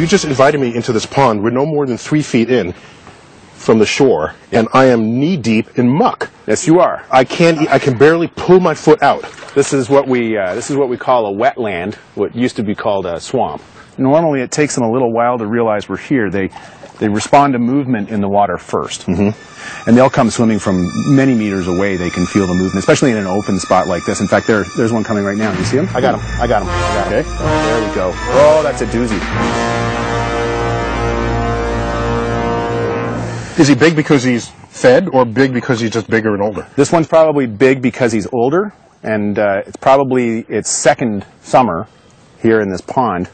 you just invited me into this pond. We're no more than 3 feet in from the shore, and I am knee-deep in muck. Yes, you are. I can barely pull my foot out. This is what we call a wetland, what used to be called a swamp. Normally, it takes them a little while to realize we're here. They respond to movement in the water first. And they'll come swimming from many meters away. They can feel the movement, especially in an open spot like this. In fact, there's one coming right now. Do you see him? I got him. I got him. Okay. There we go. Oh, that's a doozy. Is he big because he's fed, or big because he's just bigger and older? This one's probably big because he's older, and it's probably its second summer here in this pond,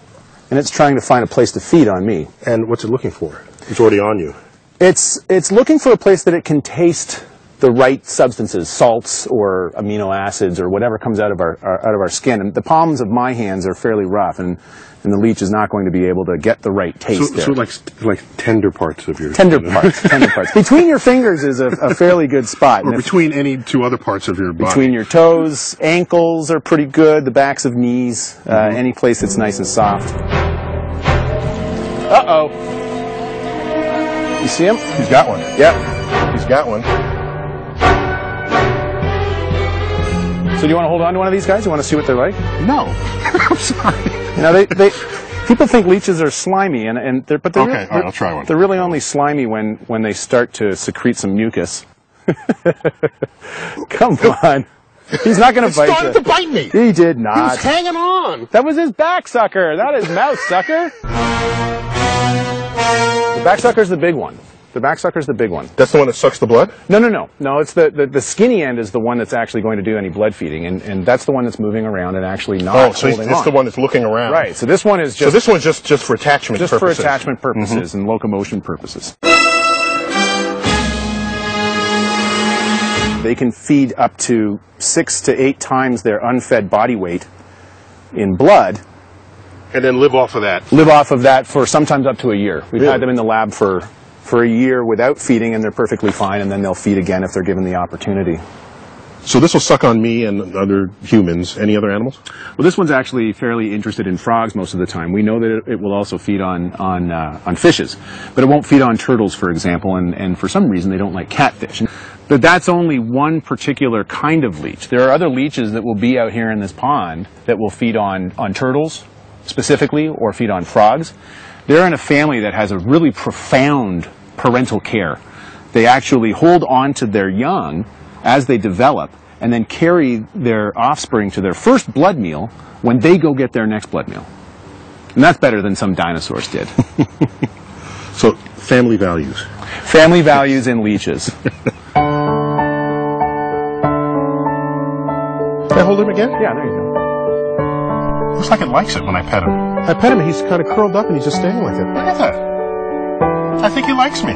and it's trying to find a place to feed on me. And what's it looking for? It's already on you. It's looking for a place that it can taste the right substances, salts or amino acids or whatever comes out of our skin. And the palms of my hands are fairly rough, and the leech is not going to be able to get the right taste there. So like tender parts of your... Tender parts. Between your fingers is a fairly good spot. Or between any 2 other parts of your body. Between your toes, ankles are pretty good, the backs of knees, any place that's nice and soft. Uh-oh. You see him? He's got one. Yep. He's got one. So do you want to hold on to one of these guys? You want to see what they're like? No. I'm sorry. You know, people think leeches are slimy, but they're okay, all right, I'll try one. They're really only slimy when they start to secrete some mucus. Come on. He's not going to bite you. He started to bite me. He did not. He was hanging on. That was his back sucker, not his mouth sucker. The back sucker's the big one. The back sucker's the big one. That's the one that sucks the blood? No, it's the skinny end is the one that's actually going to do any blood feeding, and that's the one that's moving around and actually not holding on. It's the one that's looking around. Right, so this one is just... So this one's just for attachment purposes. Just for attachment purposes and locomotion purposes. They can feed up to 6 to 8 times their unfed body weight in blood. And then live off of that. Live off of that for sometimes up to a year. We've had them in the lab for a year without feeding, and they're perfectly fine, and then they'll feed again if they're given the opportunity. So this will suck on me and other humans. Any other animals? Well, this one's actually fairly interested in frogs most of the time. We know that it will also feed on fishes, but it won't feed on turtles, for example, and for some reason they don't like catfish. But that's only one particular kind of leech. There are other leeches that will be out here in this pond that will feed on turtles specifically, or feed on frogs. They're in a family that has a really profound parental care. They actually hold on to their young as they develop, and then carry their offspring to their first blood meal when they go get their next blood meal. And that's better than some dinosaurs did. So, family values. Family values in leeches. Can I hold him again? Yeah, there you go. Looks like it likes it when I pet him. I pet him, he's kind of curled up and he's just staying like it. Look at that. I think he likes me.